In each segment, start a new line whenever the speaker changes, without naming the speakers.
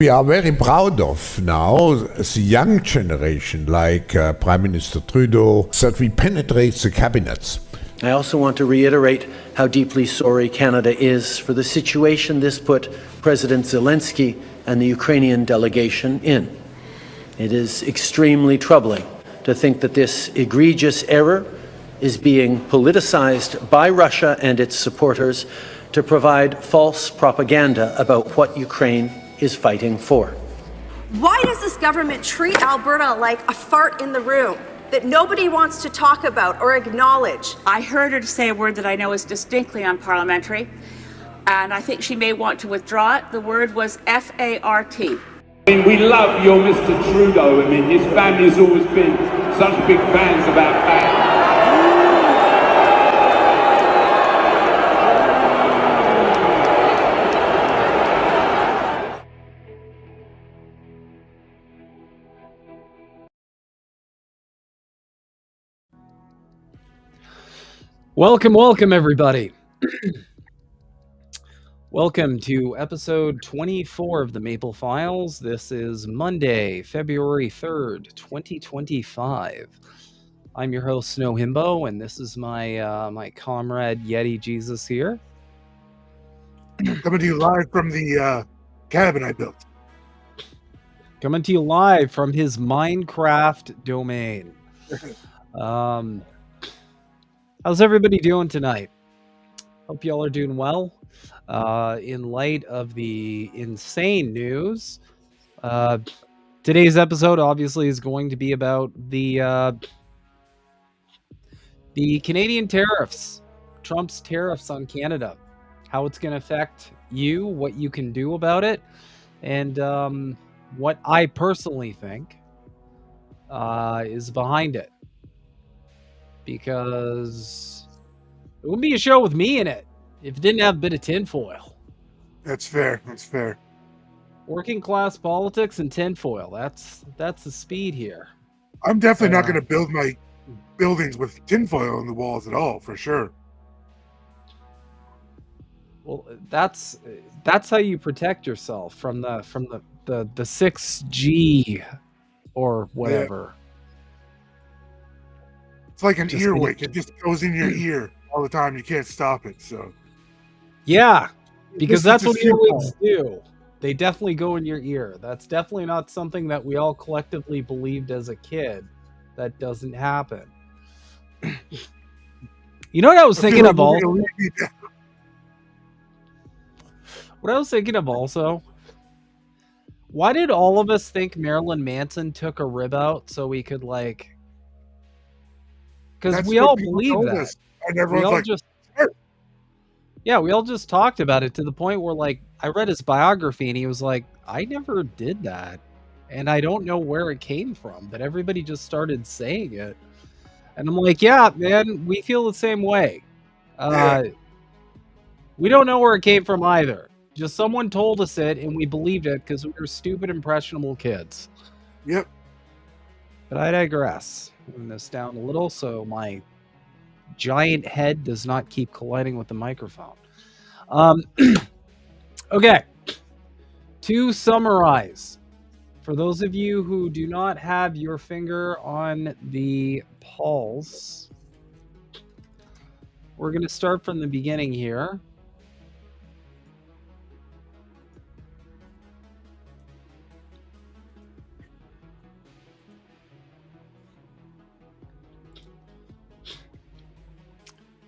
We are very proud of now the young generation, like Prime Minister Trudeau, that we penetrate the cabinets.
I also want to reiterate how deeply sorry Canada is for the situation this put President Zelensky and the Ukrainian delegation in. It is extremely troubling to think that this egregious error is being politicized by Russia and its supporters to provide false propaganda about what Ukraine is fighting for.
Why does this government treat Alberta like a fart in the room that nobody wants to talk about or acknowledge?
I heard her say a word that I know is distinctly unparliamentary, and I think she may want to withdraw it. The word was F-A-R-T.
I mean, we love your Mr. Trudeau. I mean, his family's always been such big fans about that.
Welcome, everybody. Welcome to episode 24 of the Maple Files. This is Monday, February 3rd, 2025. I'm your host, Snow Himbo, and this is my comrade Yeti Jesus here.
Coming to you live from the cabin I built.
Coming to you live from his Minecraft domain. How's everybody doing tonight? Hope y'all are doing well. In light of the insane news, today's episode obviously is going to be about the Canadian tariffs, Trump's tariffs on Canada, how it's going to affect you, what you can do about it, and what I personally think is behind it. Because it wouldn't be a show with me in it if it didn't have a bit of tinfoil.
That's fair. That's fair.
Working class politics and tinfoil. That's the speed here.
I'm definitely not going to build my buildings with tinfoil on the walls at all, for sure.
Well, that's how you protect yourself from the 6G or whatever.
Yeah. It's like an earwig. It just goes in your ear all the time. You can't stop it. So,
yeah, because that's what earwigs do. They definitely go in your ear. That's definitely not something that we all collectively believed as a kid. That doesn't happen. You know what I was thinking of also? What I was thinking of also? Why did all of us think Marilyn Manson took a rib out so we could like? Because we all believe that.
And everyone's
we all just talked about it to the point where, like, I read his biography and he was like, I never did that. And I don't know where it came from, but everybody just started saying it. And I'm like, yeah, man, we feel the same way. We don't know where it came from either. Just someone told us it and we believed it because we were stupid, impressionable kids.
Yep.
But I digress. Moving this down a little so my giant head does not keep colliding with the microphone. Okay. To summarize, for those of you who do not have your finger on the pulse, we're going to start from the beginning here.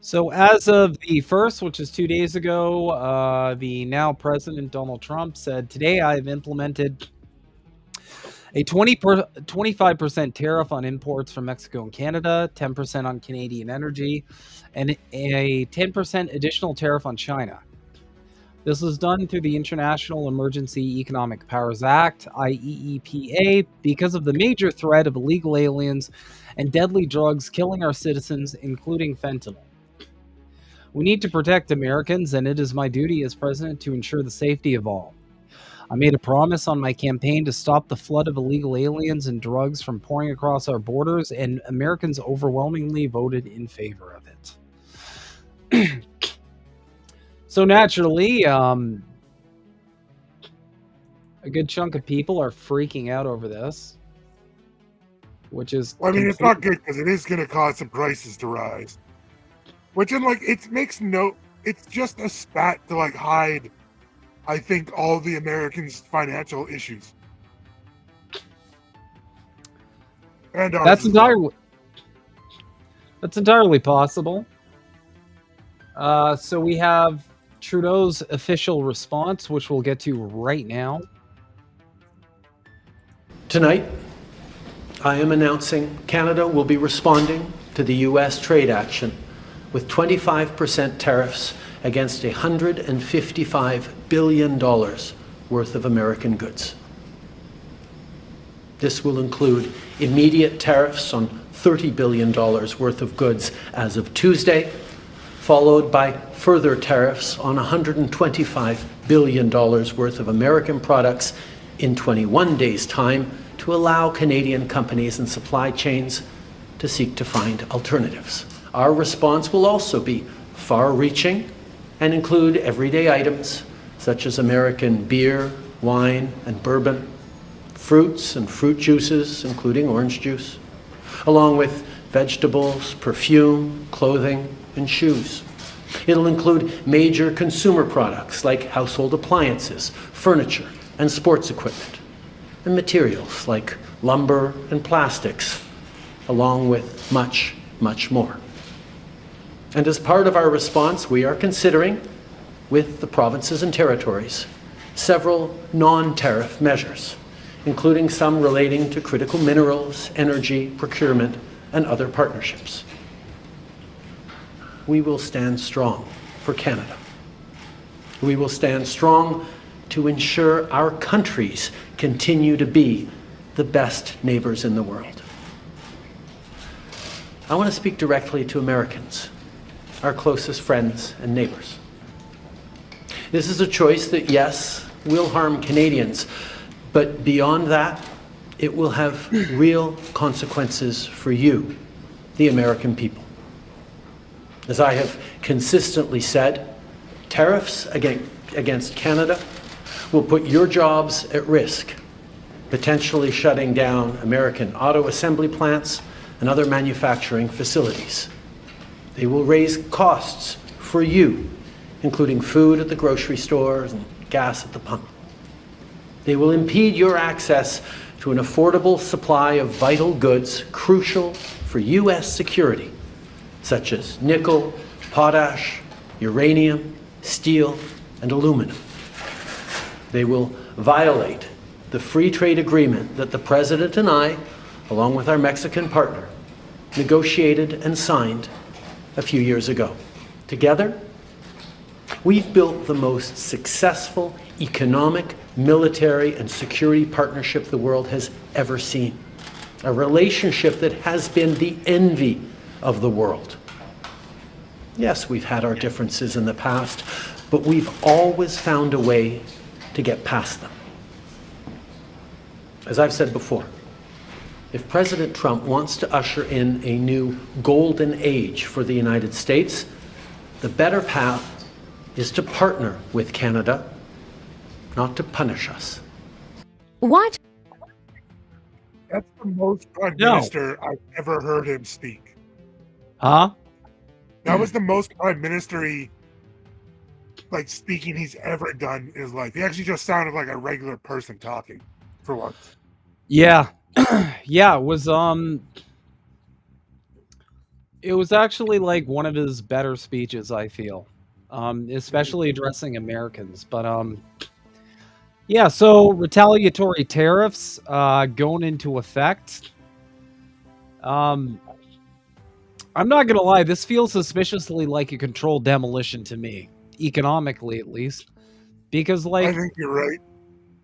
So as of the 1st, which is 2 days ago, the now President Donald Trump said, today I've implemented a 25% tariff on imports from Mexico and Canada, 10% on Canadian energy, and a 10% additional tariff on China. This was done through the International Emergency Economic Powers Act, IEEPA, because of the major threat of illegal aliens and deadly drugs killing our citizens, including fentanyl. We need to protect Americans, and it is my duty as president to ensure the safety of all. I made a promise on my campaign to stop the flood of illegal aliens and drugs from pouring across our borders, and Americans overwhelmingly voted in favor of it. So naturally, A good chunk of people are freaking out over this, which is.
Well, I mean, it's not good because it is going to cause some prices to rise. Which, it's just a spat to like hide, I think, all the Americans' financial issues. And
That's entirely possible. So we have Trudeau's official response, which we'll get to right now.
Tonight, I am announcing Canada will be responding to the U.S. trade action with 25% tariffs against $155 billion worth of American goods. This will include immediate tariffs on $30 billion worth of goods as of Tuesday, followed by further tariffs on $125 billion worth of American products in 21 days' time to allow Canadian companies and supply chains to seek to find alternatives. Our response will also be far-reaching and include everyday items such as American beer, wine, and bourbon, fruits and fruit juices, including orange juice, along with vegetables, perfume, clothing, and shoes. It'll include major consumer products like household appliances, furniture, and sports equipment, and materials like lumber and plastics, along with much, much more. And as part of our response, we are considering, with the provinces and territories, several non-tariff measures, including some relating to critical minerals, energy, procurement, and other partnerships. We will stand strong for Canada. We will stand strong to ensure our countries continue to be the best neighbors in the world. I want to speak directly to Americans, our closest friends and neighbors. This is a choice that, yes, will harm Canadians, but beyond that, it will have real consequences for you, the American people. As I have consistently said, tariffs against Canada will put your jobs at risk, potentially shutting down American auto assembly plants and other manufacturing facilities. They will raise costs for you, including food at the grocery stores and gas at the pump. They will impede your access to an affordable supply of vital goods crucial for U.S. security, such as nickel, potash, uranium, steel, and aluminum. They will violate the free trade agreement that the President and I, along with our Mexican partner, negotiated and signed a few years ago. Together, we've built the most successful economic, military, and security partnership the world has ever seen. A relationship that has been the envy of the world. Yes, we've had our differences in the past, but we've always found a way to get past them. As I've said before, if President Trump wants to usher in a new golden age for the United States, the better path is to partner with Canada, not to punish us.
What?
That's the most Prime Minister I've ever heard him speak.
Huh?
That was the most Prime Minister-y speaking he's ever done in his life. He actually just sounded like a regular person talking for once.
Yeah. Yeah, it was actually like one of his better speeches, I feel. Especially addressing Americans. But yeah, so retaliatory tariffs going into effect. I'm not gonna lie, this feels suspiciously like a controlled demolition to me, economically at least, because
I think you're right.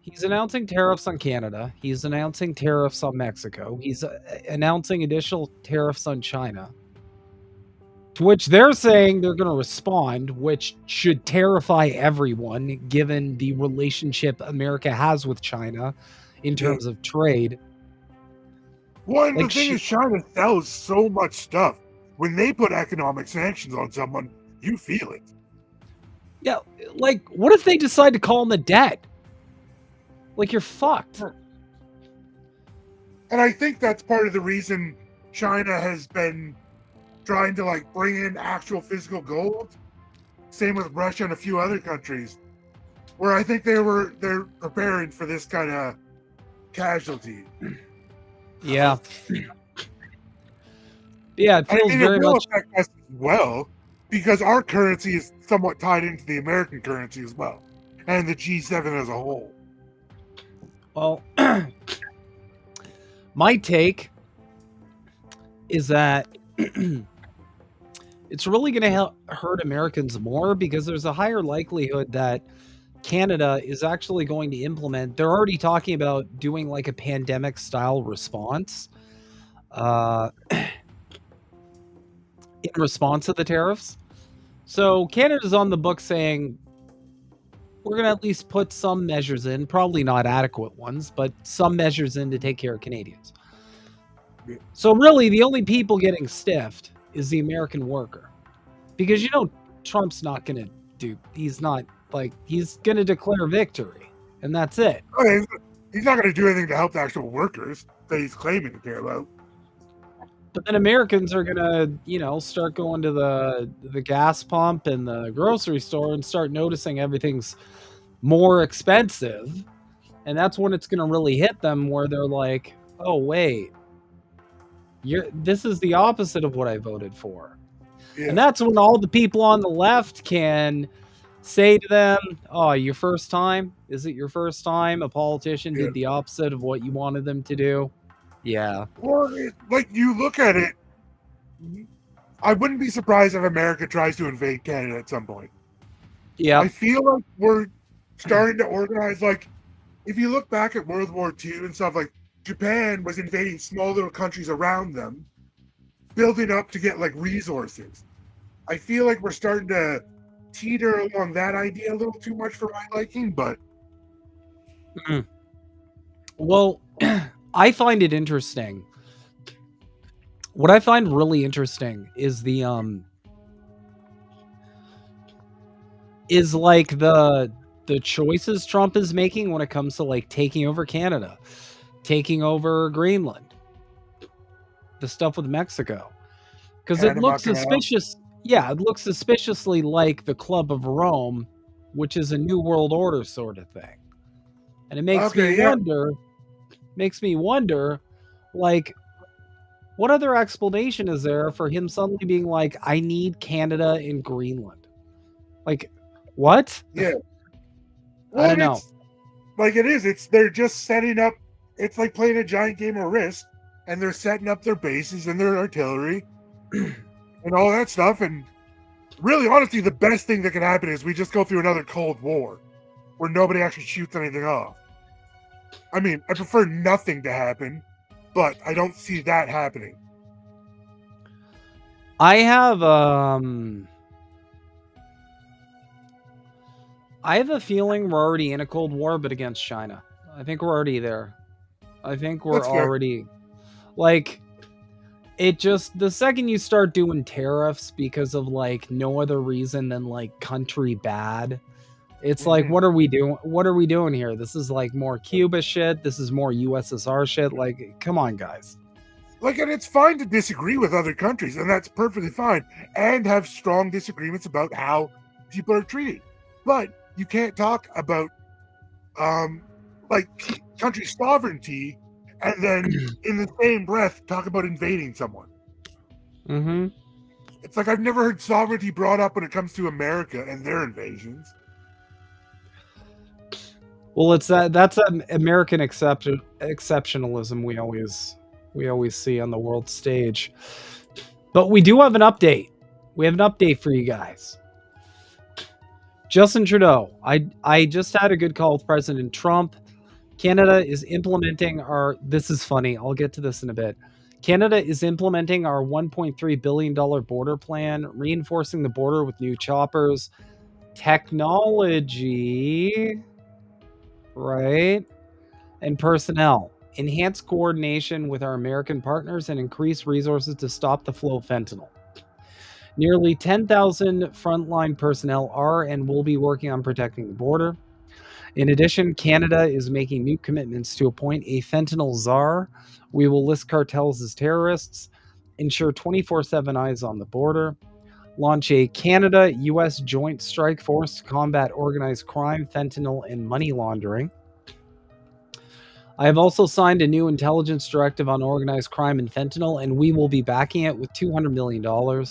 He's announcing tariffs on Canada. He's announcing tariffs on Mexico. He's announcing additional tariffs on China, to which they're saying they're going to respond, which should terrify everyone, given the relationship America has with China in terms of trade.
Well, and the thing is, China sells so much stuff. When they put economic sanctions on someone, you feel it.
Yeah, what if they decide to call him a debt? Like, you're fucked.
And I think that's part of the reason China has been trying to like bring in actual physical gold. Same with Russia and a few other countries, where I think they're preparing for this kind of casualty.
Yeah. Yeah, it feels very
it will
much.
affect us as well, because our currency is somewhat tied into the American currency as well, and the G7 as a whole.
Well, my take is that it's really going to hurt Americans more, because there's a higher likelihood that Canada is actually going to implement. They're already talking about doing like a pandemic style response in response to the tariffs. So Canada's on the book saying, we're going to at least put some measures in, probably not adequate ones, but some measures in to take care of Canadians. So really, the only people getting stiffed is the American worker. Because, you know, Trump's not going to he's not, like, he's going to declare victory, and that's it.
Okay, he's not going to do anything to help the actual workers that he's claiming to care about.
But then Americans are going to, you know, start going to the gas pump and the grocery store and start noticing everything's more expensive. And that's when it's going to really hit them, where they're like, oh, wait, this is the opposite of what I voted for. Yeah. And that's when all the people on the left can say to them, oh, your first time? Is it your first time a politician did the opposite of what you wanted them to do? Yeah.
Well, like, you look at it, I wouldn't be surprised if America tries to invade Canada at some point.
Yeah.
I feel like we're starting to organize, like, if you look back at World War II and stuff, like, Japan was invading small little countries around them, building up to get, like, resources. I feel like we're starting to teeter along that idea a little too much for my liking, but...
Well, I find it interesting. What I find really interesting is the choices Trump is making when it comes to like taking over Canada, taking over Greenland, the stuff with Mexico, because it looks suspicious. Yeah, it looks suspiciously like the Club of Rome, which is a New World Order sort of thing, and it makes me wonder, like, what other explanation is there for him suddenly being like, I need Canada and Greenland? Like, what?
Yeah. Well,
I don't know.
Like, it is. They're just setting up. It's like playing a giant game of Risk, and they're setting up their bases and their artillery and all that stuff. And really, honestly, the best thing that can happen is we just go through another Cold War where nobody actually shoots anything off. I mean, I prefer nothing to happen, but I don't see that happening.
I have a feeling we're already in a Cold War, but against China. I think we're already there. I think we're already, like, it just, the second you start doing tariffs because of like no other reason than like country bad, it's like, what are we doing? What are we doing here? This is like more Cuba shit. This is more USSR shit. Like, come on, guys.
Like, and it's fine to disagree with other countries, and that's perfectly fine, and have strong disagreements about how people are treated. But you can't talk about, like, country sovereignty and then in the same breath talk about invading someone.
Mm-hmm.
It's like, I've never heard sovereignty brought up when it comes to America and their invasions.
Well, it's that's an American exceptionalism we always see on the world stage. But we do have an update. We have an update for you guys. Justin Trudeau. I just had a good call with President Trump. Canada is implementing this is funny, I'll get to this in a bit. Canada is implementing our $1.3 billion border plan, reinforcing the border with new choppers, technology, right, and personnel. Enhance coordination with our American partners and increase resources to stop the flow of fentanyl. Nearly 10,000 frontline personnel are and will be working on protecting the border. In addition, Canada is making new commitments to appoint a fentanyl czar. We will list cartels as terrorists, ensure 24/7 eyes on the border, launch a Canada-US joint strike force to combat organized crime, fentanyl, and money laundering. I have also signed a new intelligence directive on organized crime and fentanyl, and we will be backing it with $200 million.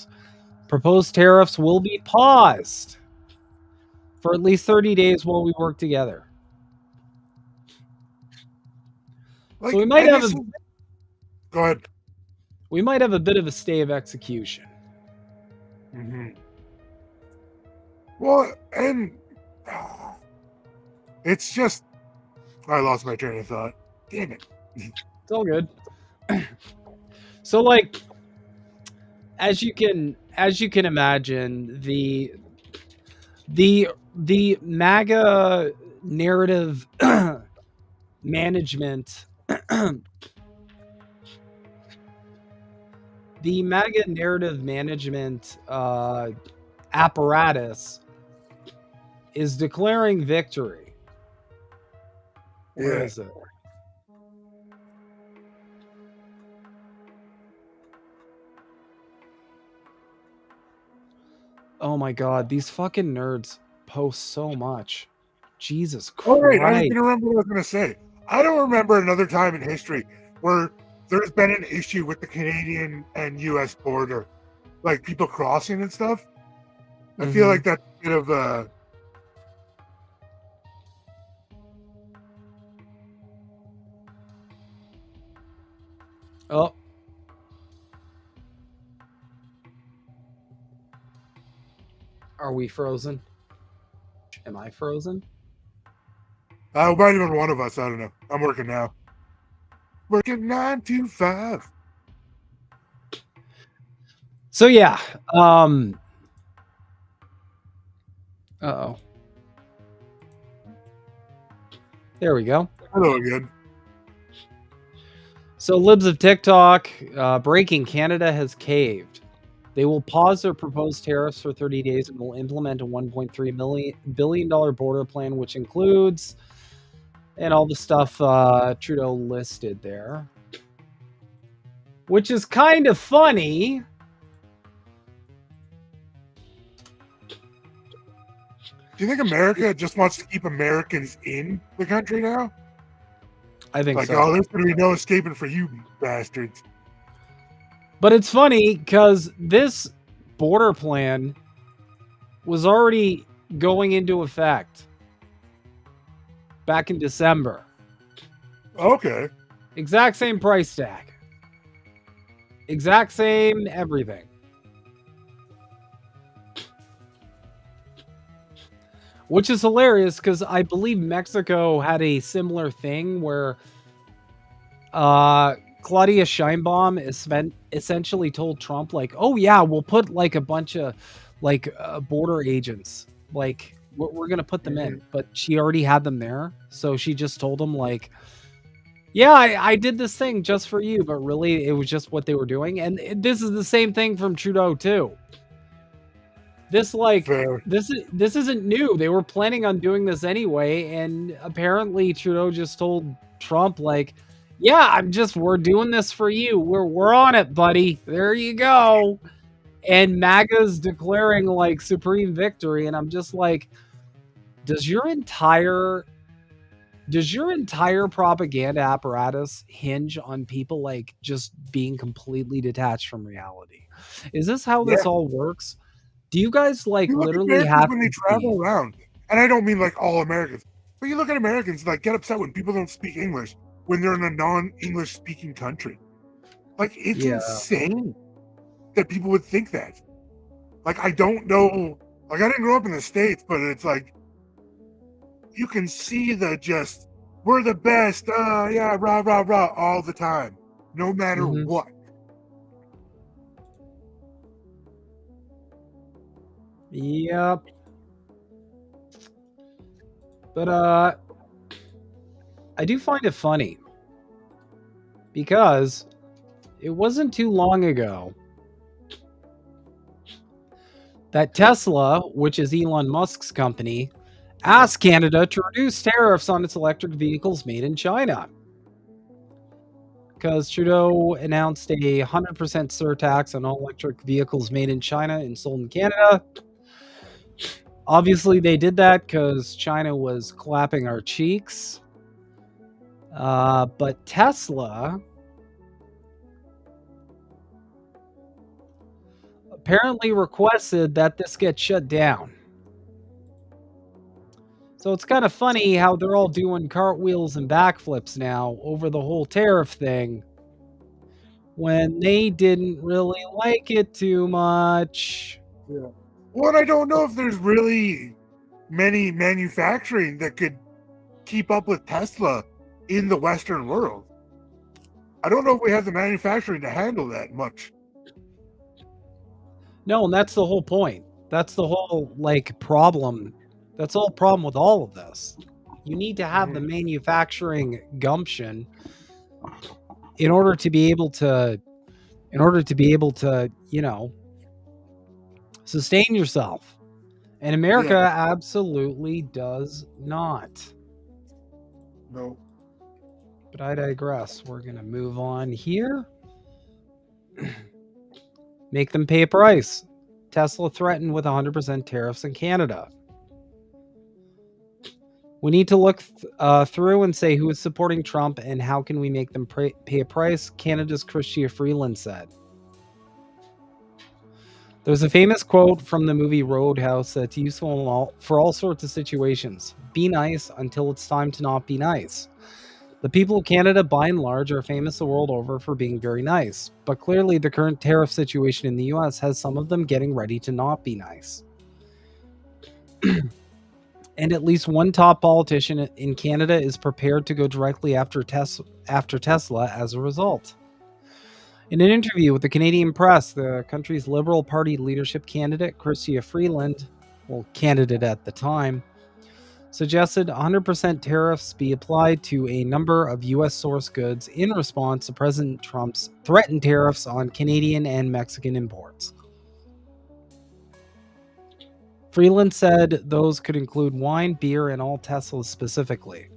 Proposed tariffs will be paused for at least 30 days while we work together.
Like,
So we might have
go ahead.
We might have a bit of a stay of execution.
Mm-hmm. Well, and it's just I lost my train of thought. Damn it.
It's all good. So, like, as you can imagine, the MAGA narrative management the MAGA narrative management apparatus is declaring victory. Where is it? Oh my god, these fucking nerds post so much. Jesus Christ.
Oh, right, I don't even remember what I was going to say. I don't remember another time in history where there's been an issue with the Canadian and U.S. border, like people crossing and stuff. I feel like that's a bit of a...
Oh. Are we frozen? Am I frozen?
It might have been one of us. I don't know. I'm working now. Working 9 to 5.
So yeah. Uh-oh. There we go.
Hello again.
So libs of TikTok, breaking, Canada has caved. They will pause their proposed tariffs for 30 days and will implement a $1.3 billion border plan, which includes, and all the stuff Trudeau listed there. Which is kind of funny.
Do you think America just wants to keep Americans in the country now?
I think
like,
so.
Oh, there's going to be no escaping for you bastards.
But it's funny because this border plan was already going into effect back in December.
Okay.
Exact same price tag. Exact same everything. Which is hilarious because I believe Mexico had a similar thing where Claudia Sheinbaum essentially told Trump, like, oh yeah, we'll put like a bunch of like border agents, like we're gonna put them in, but she already had them there, so she just told him like, yeah, I did this thing just for you, but really it was just what they were doing. And this is the same thing from Trudeau too. This this isn't new. They were planning on doing this anyway, and apparently Trudeau just told Trump like, yeah, we're doing this for you. We're on it, buddy. There you go. And MAGA's declaring like supreme victory, and I'm just like, does your entire propaganda apparatus hinge on people like just being completely detached from reality? Is this how this all works? Do you guys like literally have
when they travel around? And I don't mean like all Americans, but you look at Americans like get upset when people don't speak English when they're in a non-English speaking country. Like it's insane that people would think that. Like I don't know. Like I didn't grow up in the States, but it's like you can see the just we're the best. Yeah, rah rah rah all the time, no matter what.
Yep. But I do find it funny because it wasn't too long ago that Tesla, which is Elon Musk's company, asked Canada to reduce tariffs on its electric vehicles made in China. Because Trudeau announced a 100% surtax on all electric vehicles made in China and sold in Canada. Obviously, they did that because China was clapping our cheeks. But Tesla apparently requested that this get shut down. So it's kind of funny how they're all doing cartwheels and backflips now over the whole tariff thing when they didn't really like it too much.
Yeah. Well, and I don't know if there's really many manufacturing that could keep up with Tesla in the Western world. I don't know if we have the manufacturing to handle that much.
No, and that's the whole point. That's the whole problem. That's the whole problem with all of this. You need to have the manufacturing gumption in order to be able to, sustain yourself. And America absolutely does not.
No.
But I digress. We're going to move on here. Make them pay a price. Tesla threatened with 100% tariffs in Canada. We need to look through and say who is supporting Trump and how can we make them pay a price, Canada's Chrystia Freeland said. There's a famous quote from the movie Roadhouse that's useful for all sorts of situations. Be nice until it's time to not be nice. The people of Canada, by and large, are famous the world over for being very nice. But clearly, the current tariff situation in the US has some of them getting ready to not be nice. And at least one top politician in Canada is prepared to go directly after Tesla as a result. In an interview with the Canadian press, the country's Liberal Party leadership candidate, Chrystia Freeland, candidate at the time, suggested 100% tariffs be applied to a number of U.S. source goods in response to President Trump's threatened tariffs on Canadian and Mexican imports. Freeland said those could include wine, beer, and all Teslas specifically.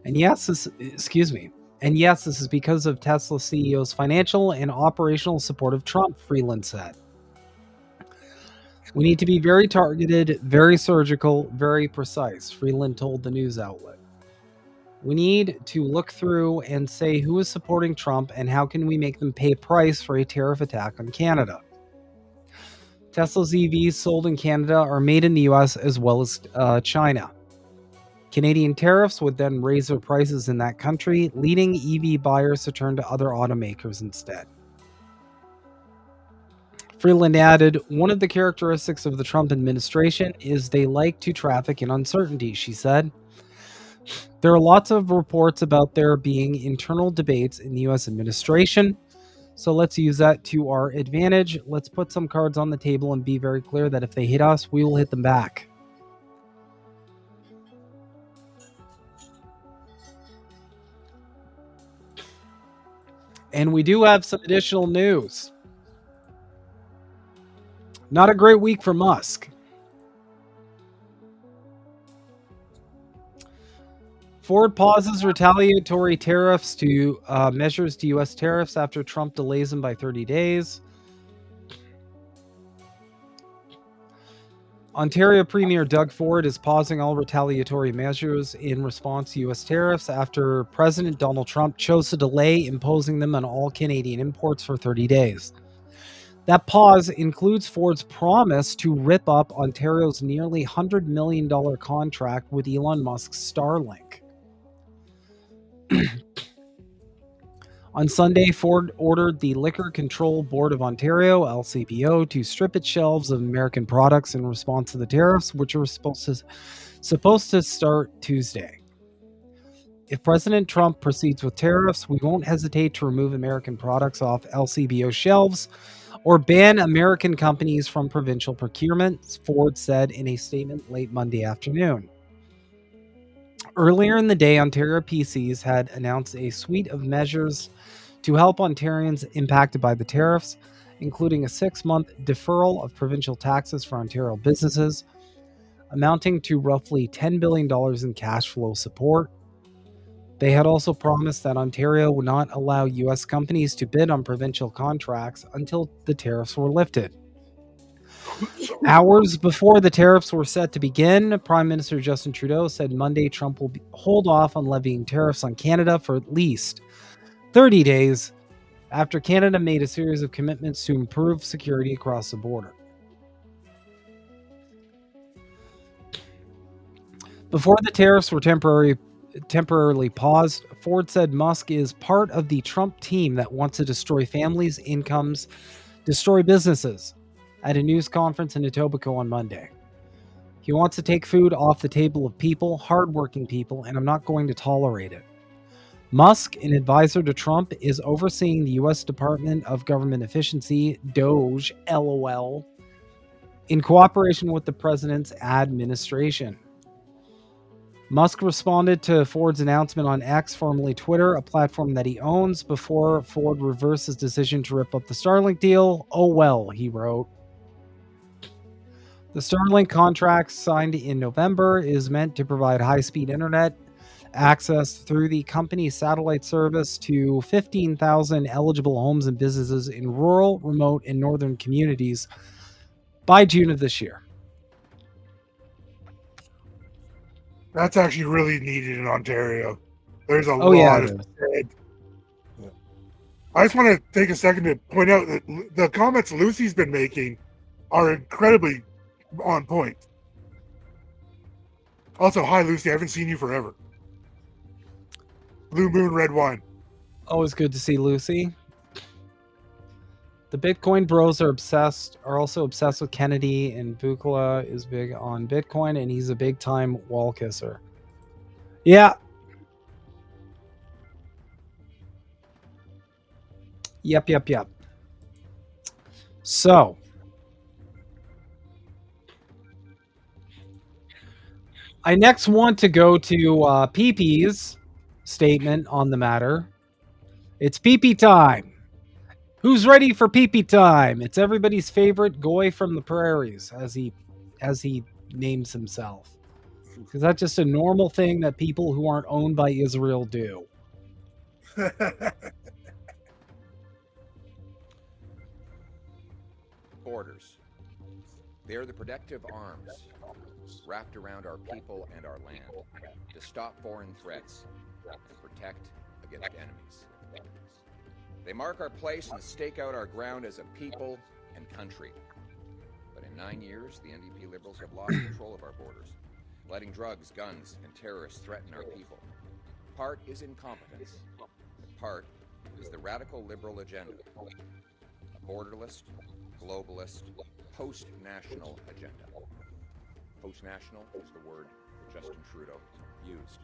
And yes, this is because of Tesla CEO's financial and operational support of Trump, Freeland said. We need to be very targeted, very surgical, very precise, Freeland told the news outlet. We need to look through and say who is supporting Trump and how can we make them pay a price for a tariff attack on Canada. Tesla's EVs sold in Canada are made in the US as well as China. Canadian tariffs would then raise their prices in that country, leading EV buyers to turn to other automakers instead. Freeland added, one of the characteristics of the Trump administration is they like to traffic in uncertainty, she said. There are lots of reports about there being internal debates in the US administration. So let's use that to our advantage. Let's put some cards on the table and be very clear that if they hit us, we will hit them back. And we do have some additional news. Not a great week for Musk. Ford pauses retaliatory tariffs to measures to U.S. tariffs after Trump delays them by 30 days. Ontario Premier Doug Ford is pausing all retaliatory measures in response to U.S. tariffs after President Donald Trump chose to delay imposing them on all Canadian imports for 30 days. That pause includes Ford's promise to rip up Ontario's nearly $100 million contract with Elon Musk's Starlink. On Sunday, Ford ordered the Liquor Control Board of Ontario, LCBO, to strip its shelves of American products in response to the tariffs, which were supposed to start Tuesday. If President Trump proceeds with tariffs, we won't hesitate to remove American products off LCBO shelves or ban American companies from provincial procurement, Ford said in a statement late Monday afternoon. Earlier in the day, Ontario PCs had announced a suite of measures to help Ontarians impacted by the tariffs, including a 6-month deferral of provincial taxes for Ontario businesses, amounting to roughly $10 billion in cash flow support. They had also promised that Ontario would not allow U.S. companies to bid on provincial contracts until the tariffs were lifted. Hours before the tariffs were set to begin, Prime Minister Justin Trudeau said Monday Trump will hold off on levying tariffs on Canada for at least 30 days after Canada made a series of commitments to improve security across the border. Before the tariffs were temporarily paused, Ford said Musk is part of the Trump team that wants to destroy families' incomes, destroy businesses, at a news conference in Etobicoke on Monday. He wants to take food off the table of people, hardworking people, and I'm not going to tolerate it. Musk, an advisor to Trump, is overseeing the U.S. Department of Government Efficiency, DOGE, LOL, in cooperation with the president's administration. Musk responded to Ford's announcement on X, formerly Twitter, a platform that he owns, before Ford reversed his decision to rip up the Starlink deal. Oh well, he wrote. The Starlink contract, signed in November, is meant to provide high-speed internet access through the company's satellite service to 15,000 eligible homes and businesses in rural, remote, and northern communities by June of this year.
That's actually really needed in Ontario. There's a
Oh, yeah,
lot
it
of
is.
said. I just want to take a second to point out that the comments Lucy's been making are incredibly on point. Also, hi Lucy, I haven't seen you forever. Blue Moon Red Wine.
Always good to see Lucy. The Bitcoin bros are also obsessed with Kennedy, and Bukala is big on Bitcoin, and he's a big time wall kisser. Yeah. Yep. So, I next want to go to PP's statement on the matter. It's PP time. Who's ready for PP time? It's everybody's favorite Goy from the prairies, as he names himself. Because that's just a normal thing that people who aren't owned by Israel do.
Borders. They are the protective arms wrapped around our people and our land to stop foreign threats and protect against enemies. They mark our place and stake out our ground as a people and country. But in 9 years, the NDP Liberals have lost control of our borders, letting drugs, guns, and terrorists threaten our people. Part is incompetence, and part is the radical Liberal agenda. A borderless, globalist, post-national agenda. Post-national is the word that Justin Trudeau used.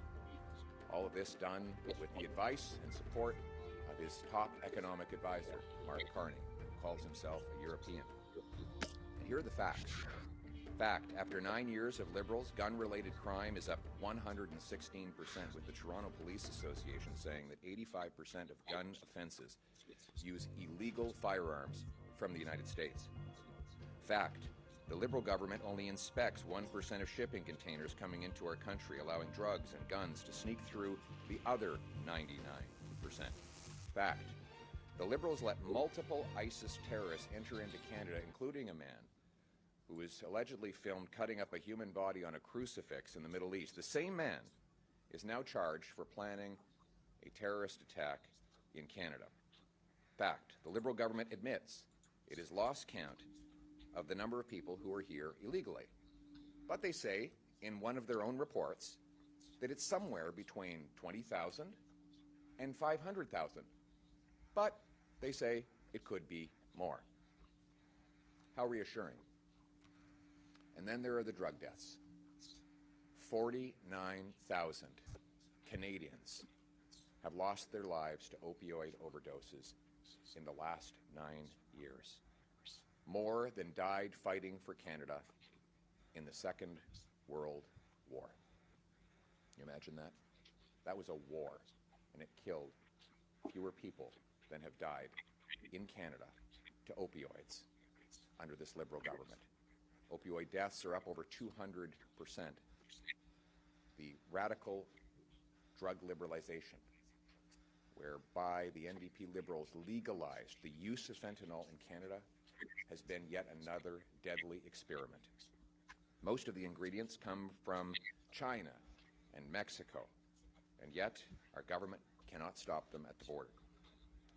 All of this done with the advice and support of his top economic advisor, Mark Carney, who calls himself a European. And here are the facts. Fact, after 9 years of Liberals, gun-related crime is up 116%, with the Toronto Police Association saying that 85% of gun offenses use illegal firearms from the United States. Fact, the Liberal government only inspects 1% of shipping containers coming into our country, allowing drugs and guns to sneak through the other 99%. Fact, the Liberals let multiple ISIS terrorists enter into Canada, including a man who was allegedly filmed cutting up a human body on a crucifix in the Middle East. The same man is now charged for planning a terrorist attack in Canada. Fact, the Liberal government admits it has lost count of the number of people who are here illegally. But they say in one of their own reports that it's somewhere between 20,000 and 500,000. But they say it could be more. How reassuring. And then there are the drug deaths. 49,000 Canadians have lost their lives to opioid overdoses in the last 9 years. More than died fighting for Canada in the Second World War. Can you imagine that? That was a war, and it killed fewer people than have died in Canada to opioids under this Liberal government. Opioid deaths are up over 200%. The radical drug liberalization, whereby the NDP Liberals legalized the use of fentanyl in Canada, has been yet another deadly experiment. Most of the ingredients come from China and Mexico, and yet our government cannot stop them at the border.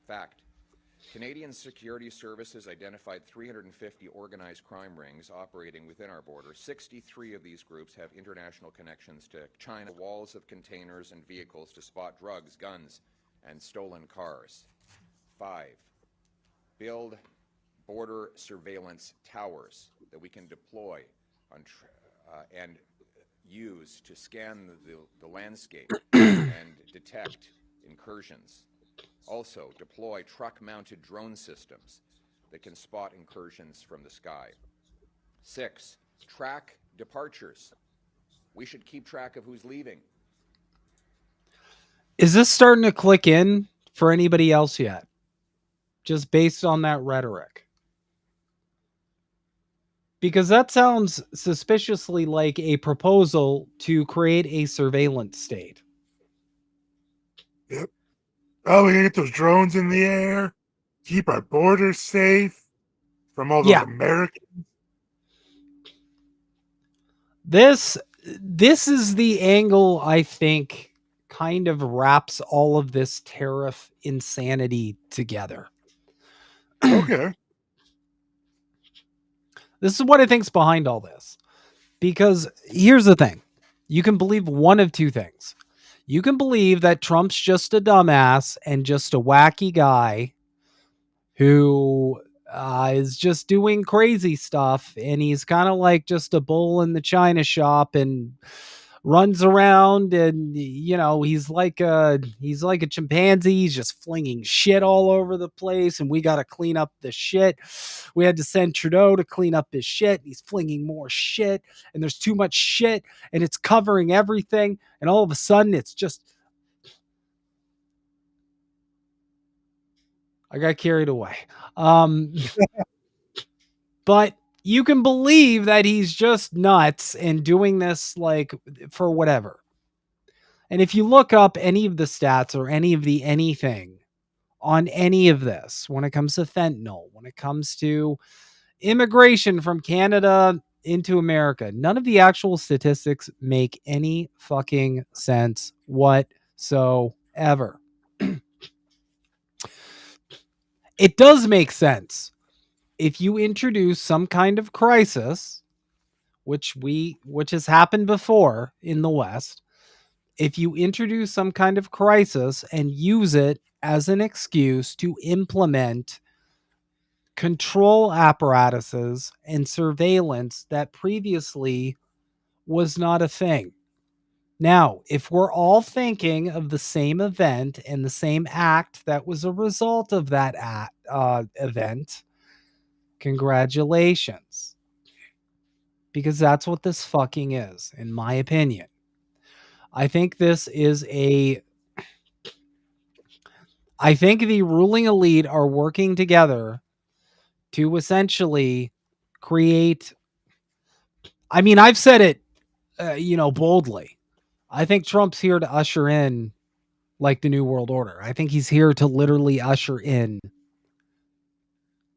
Fact, Canadian security services identified 350 organized crime rings operating within our border. 63 of these groups have international connections to China. Walls of containers and vehicles to spot drugs, guns, and stolen cars. 5, build border surveillance towers that we can deploy on and use to scan the landscape and detect incursions. Also, deploy truck-mounted drone systems that can spot incursions from the sky. 6, track departures. We should keep track of who's leaving.
Is this starting to click in for anybody else yet? Just based on that rhetoric. Because that sounds suspiciously like a proposal to create a surveillance state.
Yep. Oh, we gotta get those drones in the air, keep our borders safe from all those Americans.
This is the angle I think kind of wraps all of this tariff insanity together.
Okay.
This is what I think's behind all this. Because here's the thing. You can believe one of two things. You can believe that Trump's just a dumbass and just a wacky guy who is just doing crazy stuff, and he's kind of like just a bull in the china shop and runs around, and he's like a chimpanzee. He's just flinging shit all over the place, and we got to clean up the shit. We had to send Trudeau to clean up his shit. He's flinging more shit, and there's too much shit, and it's covering everything, and all of a sudden it's just, I got carried away. But you can believe that he's just nuts and doing this like for whatever. And if you look up any of the stats or any of the anything on any of this, when it comes to fentanyl, when it comes to immigration from Canada into America, none of the actual statistics make any fucking sense whatsoever. It does make sense if you introduce some kind of crisis, which has happened before in the West. If you introduce some kind of crisis and use it as an excuse to implement control apparatuses and surveillance that previously was not a thing. Now, if we're all thinking of the same event and the same act that was a result of that event, congratulations. Because that's what this fucking is, in my opinion. I think the ruling elite are working together to essentially create, I've said it, boldly. I think Trump's here to usher in like the New World Order. I think he's here to literally usher in,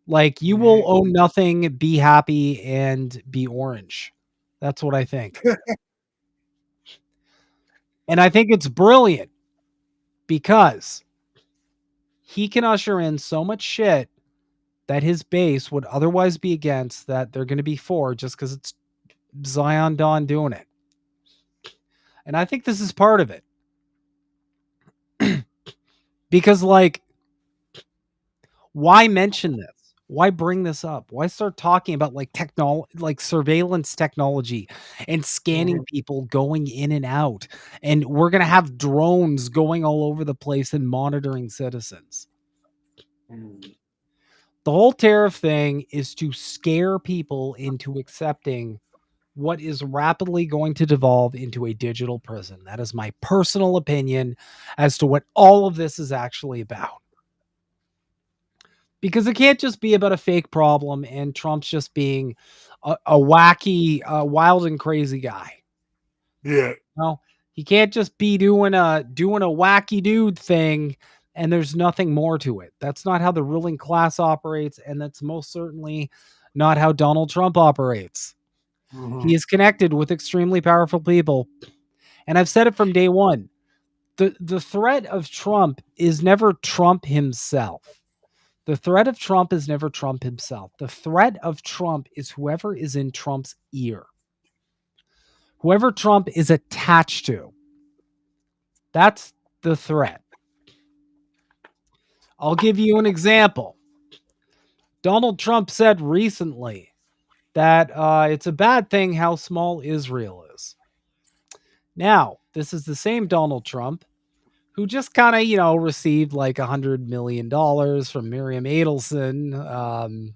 like, you will own nothing, be happy, and be orange. That's what I think. And I think it's brilliant because he can usher in so much shit that his base would otherwise be against, that they're going to be for, just because it's Zion Dawn doing it. And I think this is part of it. Because, like, why mention this? Why bring this up? Why start talking about like surveillance technology and scanning people going in and out? And we're going to have drones going all over the place and monitoring citizens. The whole tariff thing is to scare people into accepting what is rapidly going to devolve into a digital prison. That is my personal opinion as to what all of this is actually about. Because it can't just be about a fake problem and Trump's just being a wacky, wild and crazy guy.
Yeah.
No, he can't just be doing a wacky dude thing and there's nothing more to it. That's not how the ruling class operates, and that's most certainly not how Donald Trump operates. He is connected with extremely powerful people. And I've said it from day one. The threat of Trump is never Trump himself. The threat of Trump is never Trump himself. The threat of Trump is whoever is in Trump's ear. Whoever Trump is attached to. That's the threat. I'll give you an example. Donald Trump said recently that it's a bad thing how small Israel is. Now, this is the same Donald Trump who just kind of, received like $100 million from Miriam Adelson.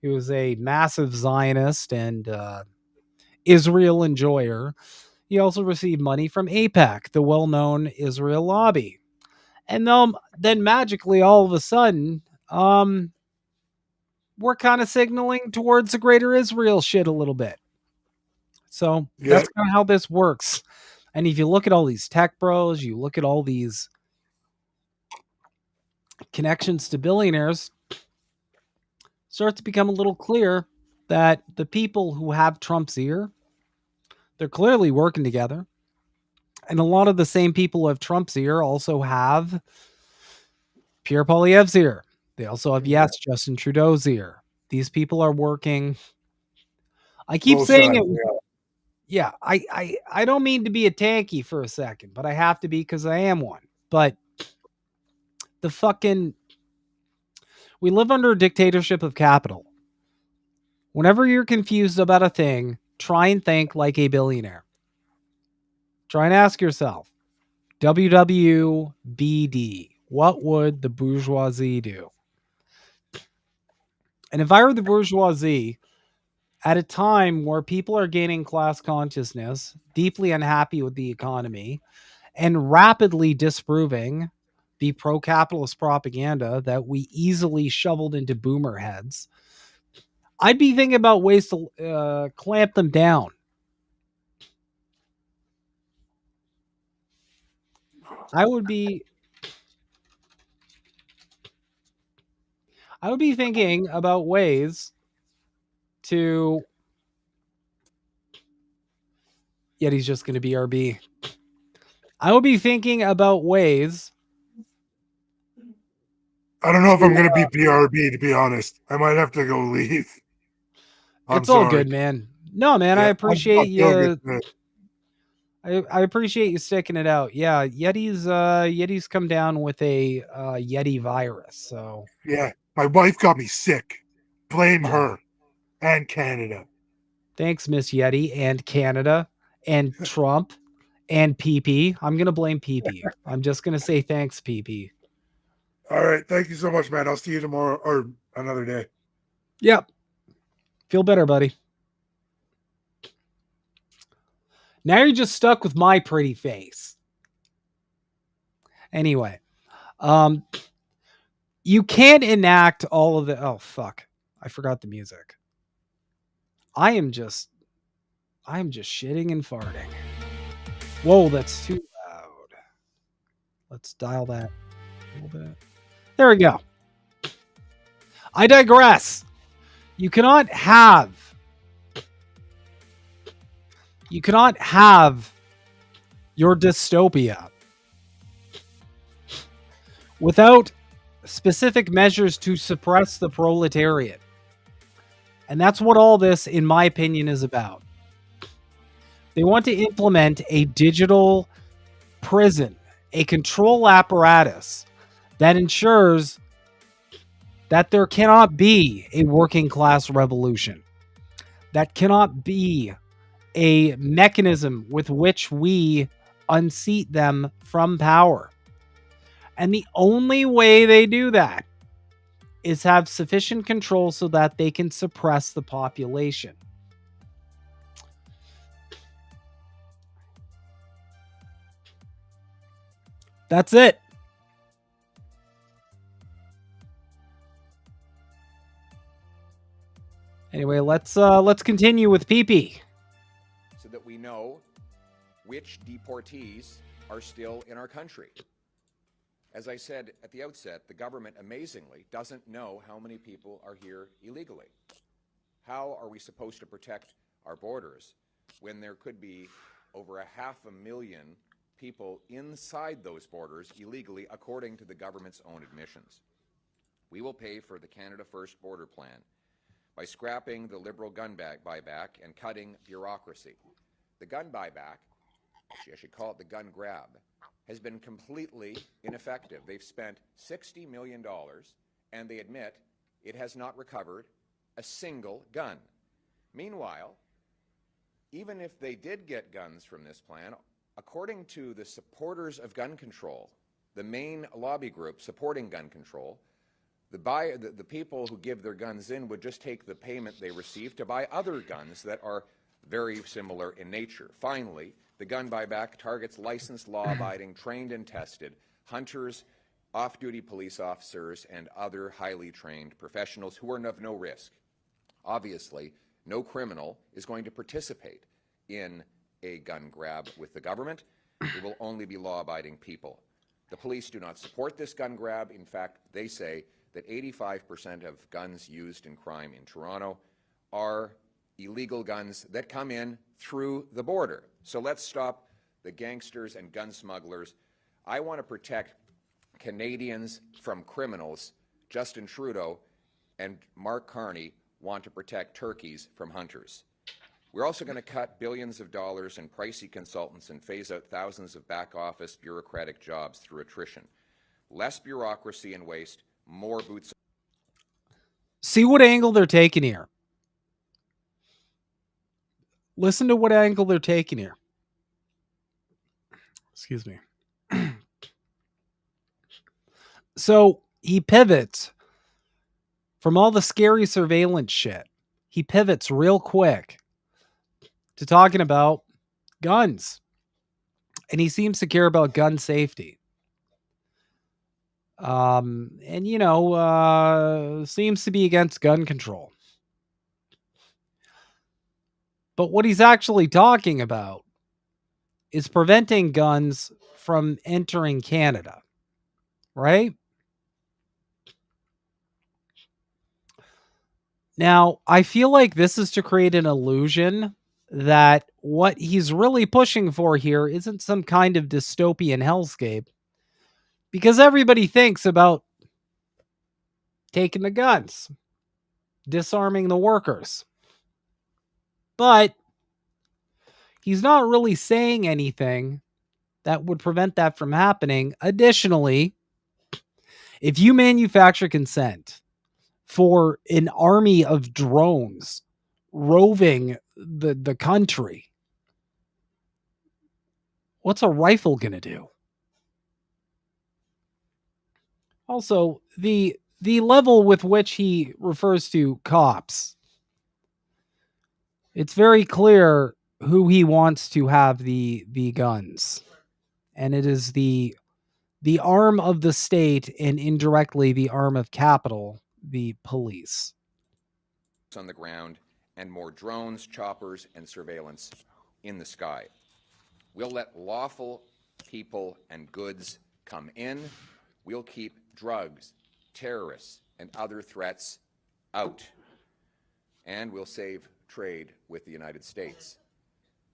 He was a massive Zionist and Israel enjoyer. He also received money from AIPAC, the well-known Israel lobby. And then magically, all of a sudden, we're kind of signaling towards the greater Israel shit a little bit. So that's kind of how this works. And if you look at all these tech bros, you look at all these connections to billionaires, starts to become a little clear that the people who have Trump's ear, they're clearly working together. And a lot of the same people who have Trump's ear also have Pierre Poilievre's ear. They also have, yes, Justin Trudeau's ear. These people are working. I keep
Both
saying
sides,
it. Yeah, I don't mean to be a tanky for a second, but I have to be because I am one. But we live under a dictatorship of capital. Whenever you're confused about a thing, try and think like a billionaire. Try and ask yourself, WWBD, what would the bourgeoisie do? And if I were the bourgeoisie, at a time where people are gaining class consciousness, deeply unhappy with the economy, and rapidly disproving the pro-capitalist propaganda that we easily shoveled into boomer heads, I'd be thinking about ways to clamp them down. I would be thinking about ways to. Yet he's just going to be RB. I would be thinking about ways.
I don't know if I'm going to be BRB, to be honest. I might have to go leave.
It's all good, man. No, man, I appreciate you. I appreciate you sticking it out. Yeah, Yeti's come down with a Yeti virus. So
yeah, my wife got me sick. Blame her and Canada.
Thanks, Miss Yeti and Canada and Trump and PP. I'm gonna blame PP. I'm just gonna say thanks, PP.
All right, thank you so much, man. I'll see you tomorrow or another day.
Yep. Feel better, buddy. Now you're just stuck with my pretty face. Anyway, you can't enact all of the. Oh fuck! I forgot the music. I am just shitting and farting. Whoa, that's too loud. Let's dial that a little bit. There we go. I digress. You cannot have your dystopia without specific measures to suppress the proletariat. And that's what all this, in my opinion, is about. They want to implement a digital prison, a control apparatus that ensures that there cannot be a working class revolution. That cannot be a mechanism with which we unseat them from power. And the only way they do that is have sufficient control so that they can suppress the population. That's it. Anyway, let's continue with PP.
So that we know which deportees are still in our country. As I said at the outset, the government amazingly doesn't know how many people are here illegally. How are we supposed to protect our borders when there could be over 500,000 people inside those borders illegally, according to the government's own admissions? We will pay for the Canada First border plan by scrapping the Liberal gun buyback and cutting bureaucracy. The gun buyback, actually I should call it the gun grab, has been completely ineffective. They've spent $60 million, and they admit it has not recovered a single gun. Meanwhile, even if they did get guns from this plan, according to the supporters of gun control, the main lobby group supporting gun control, the people who give their guns in would just take the payment they receive to buy other guns that are very similar in nature. Finally, the gun buyback targets licensed, law-abiding, trained and tested hunters, off-duty police officers, and other highly trained professionals who are of no risk. Obviously, no criminal is going to participate in a gun grab with the government. It will only be law-abiding people. The police do not support this gun grab. In fact, they say that 85% of guns used in crime in Toronto are illegal guns that come in through the border. So let's stop the gangsters and gun smugglers. I want to protect Canadians from criminals. Justin Trudeau and Mark Carney want to protect turkeys from hunters. We're also going to cut billions of dollars in pricey consultants and phase out thousands of back-office bureaucratic jobs through attrition. Less bureaucracy and waste, more boots.
See what angle they're taking here. Listen to what angle they're taking here. Excuse me. So he pivots from all the scary surveillance shit. He pivots real quick to talking about guns. And he seems to care about gun safety. And, you know, seems to be against gun control. But what he's actually talking about is preventing guns from entering Canada, right? Now, I feel like this is to create an illusion that what he's really pushing for here isn't some kind of dystopian hellscape, because everybody thinks about taking the guns, disarming the workers. But he's not really saying anything that would prevent that from happening. Additionally, if you manufacture consent for an army of drones roving the country, what's a rifle going to do? Also, the level with which he refers to cops, it's very clear who he wants to have the guns. And it is the arm of the state and indirectly the arm of capital, the police.
On the ground and more drones, choppers, and surveillance in the sky. We'll let lawful people and goods come in. We'll keep drugs, terrorists, and other threats out. And we'll save trade with the United States.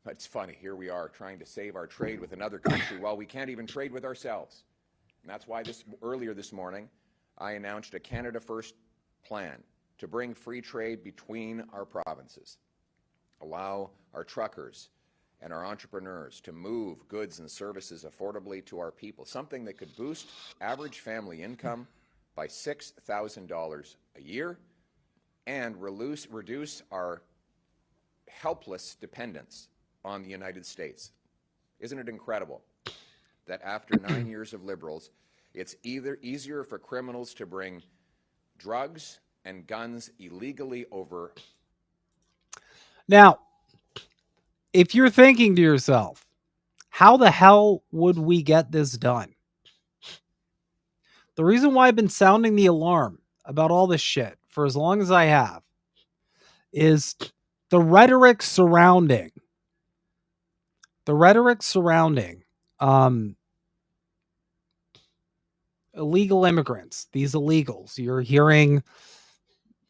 But it's funny, here we are trying to save our trade with another country while we can't even trade with ourselves. And that's why earlier this morning, I announced a Canada First plan to bring free trade between our provinces, allow our truckers and our entrepreneurs to move goods and services affordably to our people, something that could boost average family income by $6,000 a year and reduce our helpless dependence on the United States. Isn't it incredible that after 9 years of Liberals, it's either easier for criminals to bring drugs and guns illegally over?
Now, if you're thinking to yourself, how the hell would we get this done? The reason why I've been sounding the alarm about all this shit for as long as I have is the rhetoric surrounding illegal immigrants, these illegals. You're hearing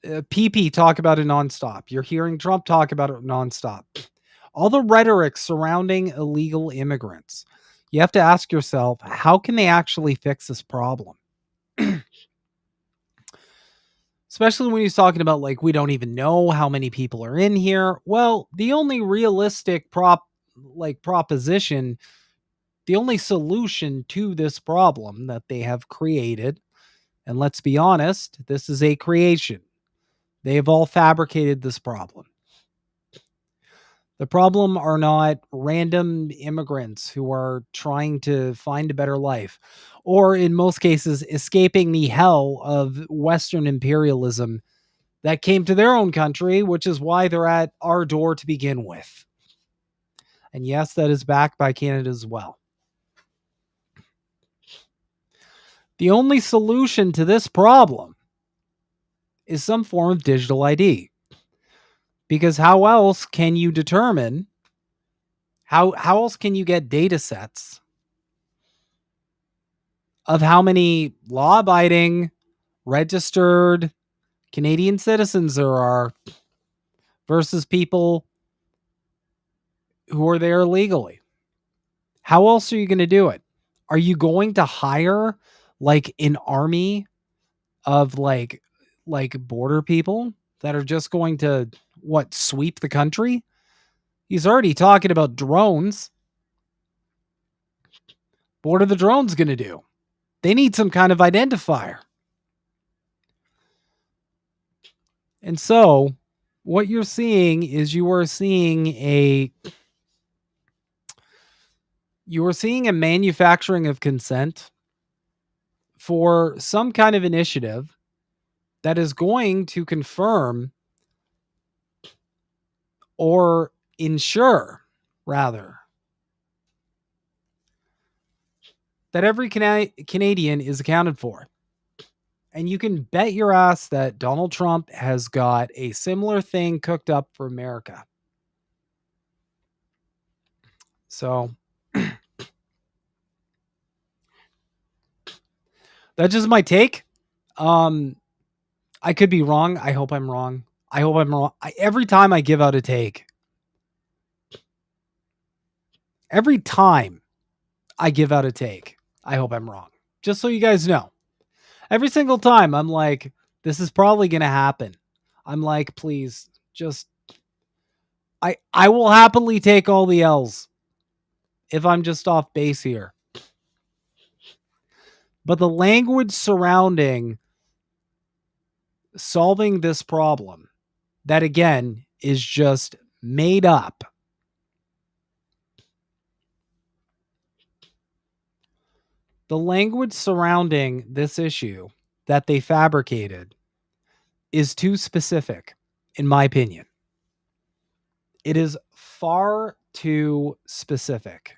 PP talk about it nonstop. You're hearing Trump talk about it nonstop. All the rhetoric surrounding illegal immigrants. You have to ask yourself, how can they actually fix this problem? Especially when he's talking about, like, we don't even know how many people are in here. Well, the only realistic proposition, the only solution to this problem that they have created, and let's be honest, this is a creation. They have all fabricated this problem. The problem are not random immigrants who are trying to find a better life, or in most cases, escaping the hell of Western imperialism that came to their own country, which is why they're at our door to begin with. And yes, that is backed by Canada as well. The only solution to this problem is some form of digital ID. Because how else can you determine, how else can you get data sets of how many law-abiding, registered Canadian citizens there are versus people who are there illegally? How else are you going to do it? Are you going to hire like an army of like border people that are just going to sweep the country? He's already talking about drones. What are the drones going to do? They need some kind of identifier. And so what you're seeing is you are seeing a manufacturing of consent for some kind of initiative that is going to confirm or ensure, rather, that every Canadian is accounted for. And you can bet your ass that Donald Trump has got a similar thing cooked up for America. So that's just my take. I could be wrong. I hope I'm wrong. Every time I give out a take, I hope I'm wrong. Just so you guys know. Every single time I'm like, this is probably going to happen. I'm like, please, just, I will happily take all the L's if I'm just off base here. But the language surrounding solving this problem, that again is just made up. The language surrounding this issue that they fabricated is too specific, in my opinion. It is far too specific.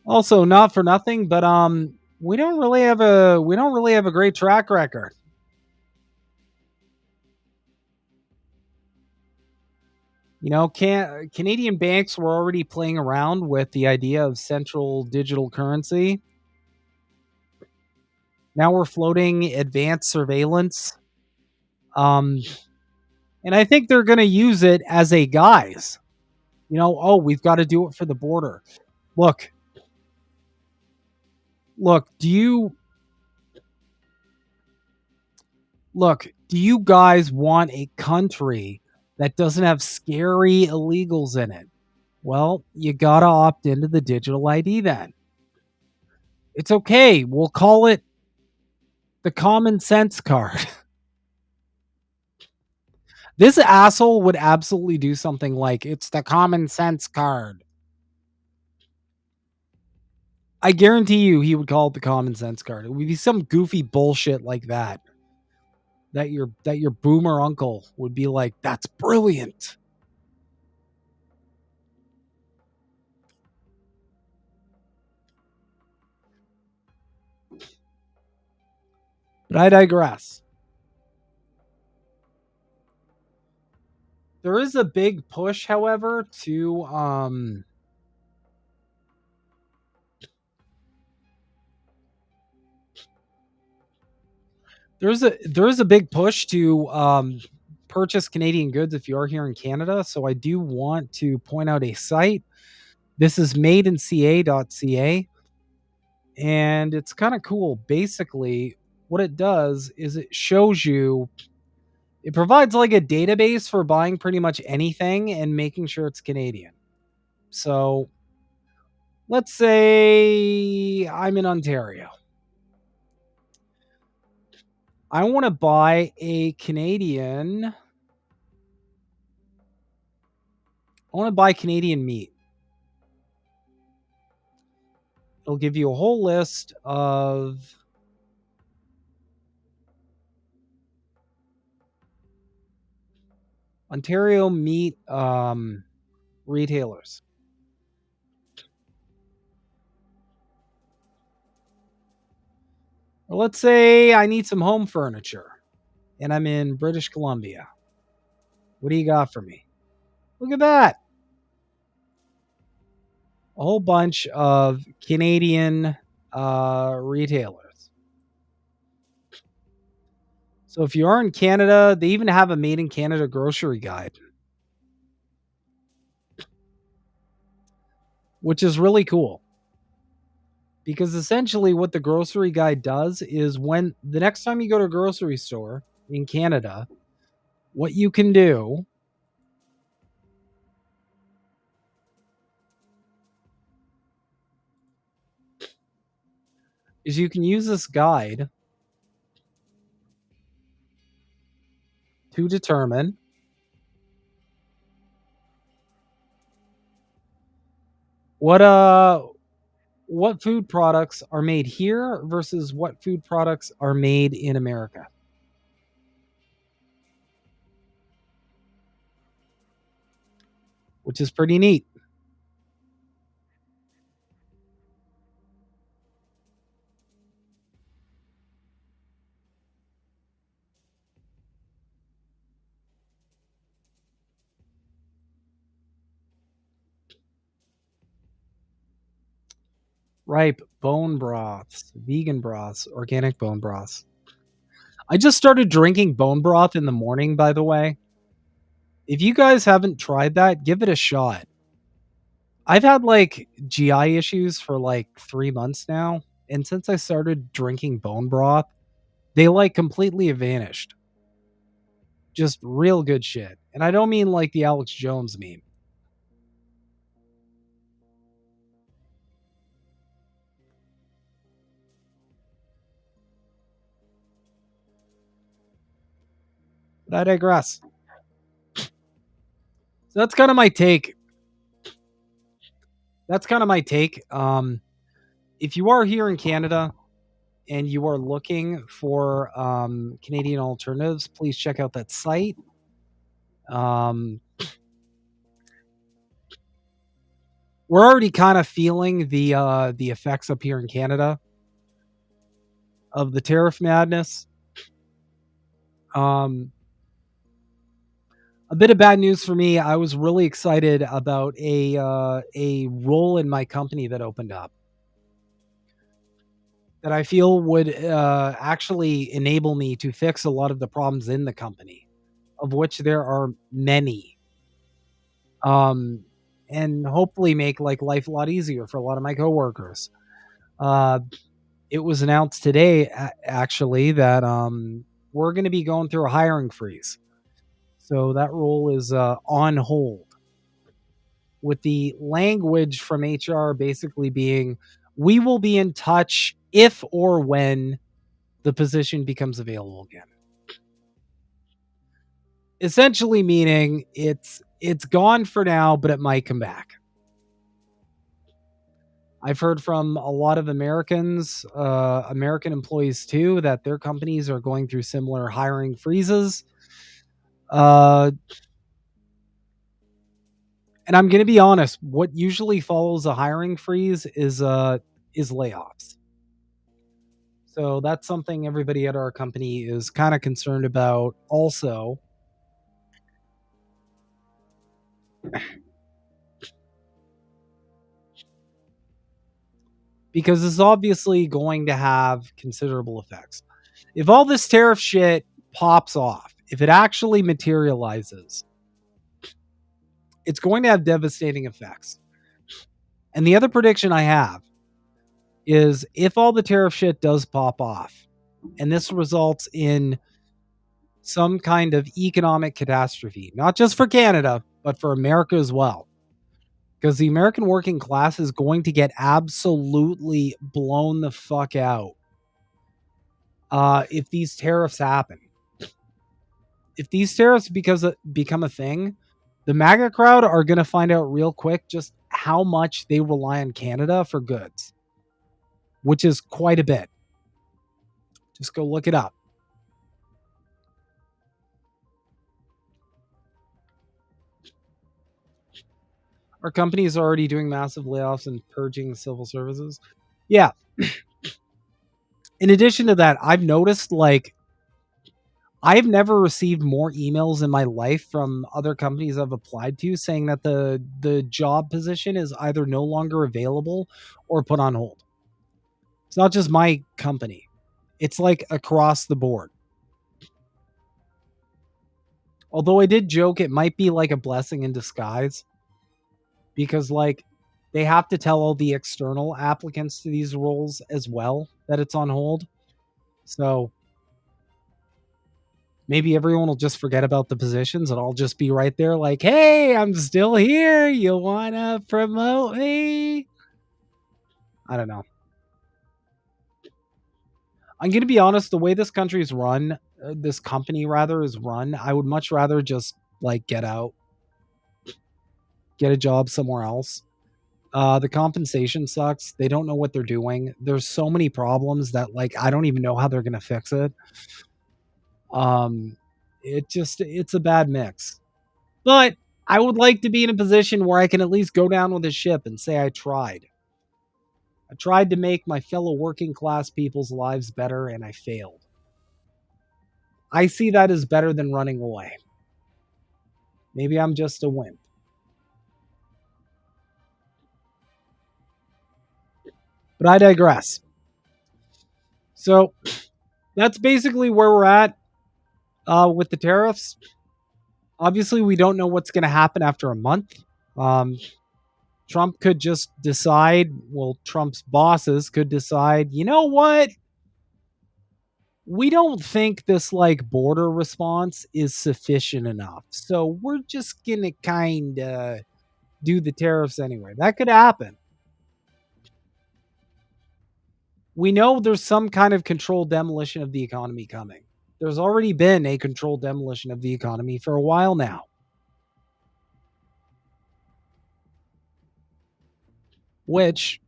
Also, not for nothing, but we don't really have a great track record. You know, Canadian banks were already playing around with the idea of central digital currency. Now we're floating advanced surveillance. And I think they're going to use it as a guise. You know, oh, we've got to do it for the border. Look, do you guys want a country that doesn't have scary illegals in it? Well, you got to opt into the digital ID then. It's okay. We'll call it the common sense card. This asshole would absolutely do something like, it's the common sense card. I guarantee you he would call it the common sense card. It would be some goofy bullshit like that. That your boomer uncle would be like, that's brilliant. But I digress. There is a big push, however, to there is a big push to purchase Canadian goods if you are here in Canada. So I do want to point out a site. This is madeinca.ca, and it's kind of cool. Basically, what it does is it shows you, it provides like a database for buying pretty much anything and making sure it's Canadian. So let's say I'm in Ontario. I want to buy a Canadian. I want to buy Canadian meat. It'll give you a whole list of Ontario meat retailers. Or let's say I need some home furniture and I'm in British Columbia. What do you got for me? Look at that. A whole bunch of Canadian retailers. So if you are in Canada, they even have a Made in Canada grocery guide, which is really cool. Because essentially what the grocery guide does is, when the next time you go to a grocery store in Canada, what you can do is you can use this guide to determine what food products are made here versus what food products are made in America. Which is pretty neat. Ripe bone broths, vegan broths, organic bone broths. I just started drinking bone broth in the morning, by the way. If you guys haven't tried that, give it a shot. I've had like GI issues for like 3 months now, and since I started drinking bone broth, they like completely vanished. Just real good shit. And I don't mean like the Alex Jones meme. But I digress. So that's kind of my take. If you are here in Canada and you are looking for Canadian alternatives, please check out that site. We're already kind of feeling the effects up here in Canada of the tariff madness. A bit of bad news for me. I was really excited about a role in my company that opened up that I feel would actually enable me to fix a lot of the problems in the company, of which there are many. And hopefully make like life a lot easier for a lot of my coworkers. It was announced today, actually, that we're going to be going through a hiring freeze. So that role is on hold, with the language from HR basically being, we will be in touch if or when the position becomes available again. Essentially meaning it's gone for now, but it might come back. I've heard from a lot of Americans, American employees too, that their companies are going through similar hiring freezes. And I'm going to be honest, what usually follows a hiring freeze is layoffs. So that's something everybody at our company is kind of concerned about also. Because it's obviously going to have considerable effects. If all this tariff shit pops off, if it actually materializes, it's going to have devastating effects. And the other prediction I have is if all the tariff shit does pop off, and this results in some kind of economic catastrophe, not just for Canada, but for America as well, because the American working class is going to get absolutely blown the fuck out if these tariffs happen. If these tariffs become a thing, the MAGA crowd are going to find out real quick just how much they rely on Canada for goods, which is quite a bit. Just go look it up. Our company is already doing massive layoffs and purging civil services. Yeah. In addition to that, I've noticed I've never received more emails in my life from other companies I've applied to saying that the job position is either no longer available or put on hold. It's not just my company. It's like across the board. Although I did joke it might be like a blessing in disguise because they have to tell all the external applicants to these roles as well that it's on hold. So maybe everyone will just forget about the positions and I'll just be right there like, hey, I'm still here. You want to promote me? I don't know. I'm going to be honest. The way this country is run, this company rather is run, I would much rather just get out, get a job somewhere else. The compensation sucks. They don't know what they're doing. There's so many problems that I don't even know how they're going to fix it. It's a bad mix. But I would like to be in a position where I can at least go down with a ship and say I tried. I tried to make my fellow working class people's lives better and I failed. I see that as better than running away. Maybe I'm just a wimp. But I digress. So that's basically where we're at with the tariffs. Obviously, we don't know what's going to happen after a month. Trump could just decide, Trump's bosses could decide, you know what? We don't think this border response is sufficient enough. So we're just going to kind of do the tariffs anyway. That could happen. We know there's some kind of controlled demolition of the economy coming. There's already been a controlled demolition of the economy for a while now. Which,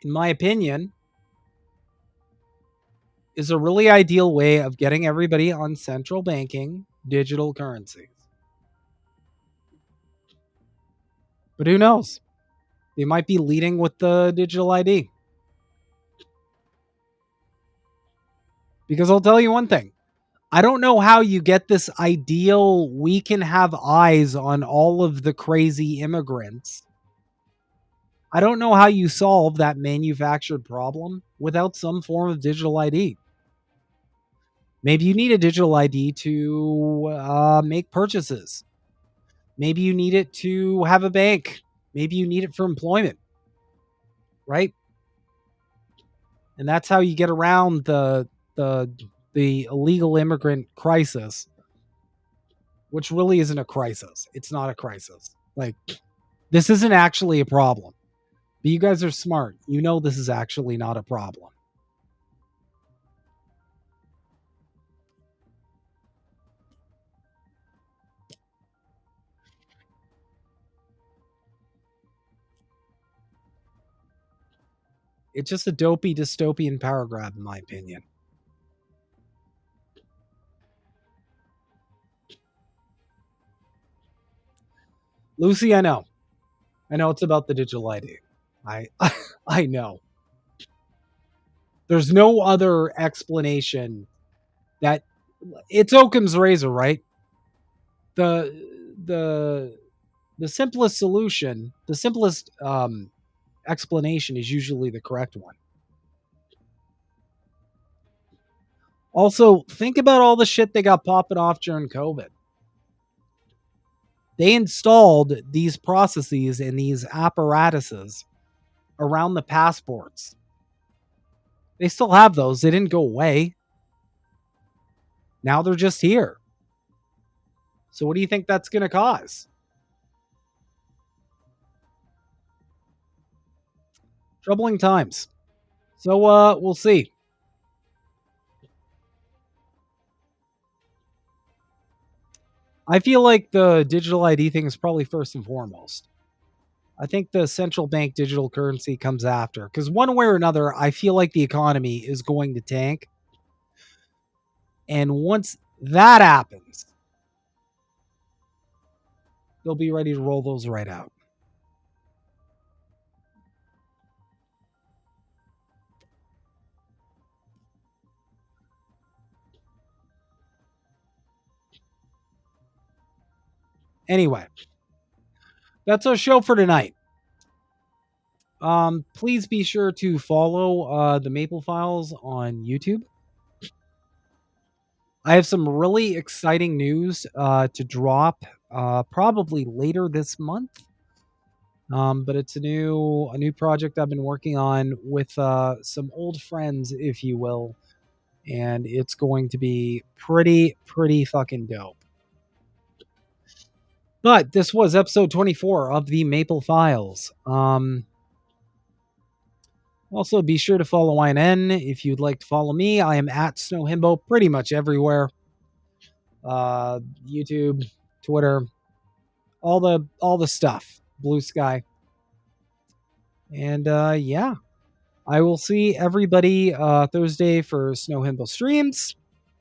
in my opinion, is a really ideal way of getting everybody on central banking digital currencies. But who knows? They might be leading with the digital ID. Because I'll tell you one thing. I don't know how you get this ideal, we can have eyes on all of the crazy immigrants. I don't know how you solve that manufactured problem without some form of digital ID. Maybe you need a digital ID to make purchases. Maybe you need it to have a bank. Maybe you need it for employment. Right? And that's how you get around the illegal immigrant crisis, which really isn't a crisis. It's not a crisis. This isn't actually a problem. But you guys are smart. You know this is actually not a problem. It's just a dopey dystopian power grab, in my opinion. Lucy, I know. I know it's about the digital ID. I know. There's no other explanation. That it's Occam's razor, right? The simplest solution, the simplest explanation is usually the correct one. Also, think about all the shit they got popping off during COVID. They installed these processes and these apparatuses around the passports. They still have those. They didn't go away. Now they're just here. So what do you think that's going to cause? Troubling times. So we'll see. I feel like the digital ID thing is probably first and foremost. I think the central bank digital currency comes after. Because one way or another, I feel like the economy is going to tank. And once that happens, they'll be ready to roll those right out. Anyway, that's our show for tonight. Please be sure to follow the Maple Files on YouTube. I have some really exciting news to drop probably later this month. But it's a new project I've been working on with some old friends, if you will, and it's going to be pretty fucking dope. But this was episode 24 of the Maple Files. Also, be sure to follow INN if you'd like to follow me. I am at Snowhimbo pretty much everywhere. YouTube, Twitter, all the stuff. Blue Sky. And yeah. I will see everybody Thursday for Snowhimbo streams.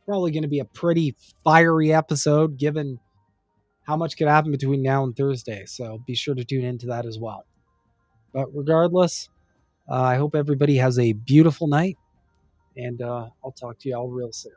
Probably going to be a pretty fiery episode given how much could happen between now and Thursday. So be sure to tune into that as well. But regardless, I hope everybody has a beautiful night. And I'll talk to you all real soon.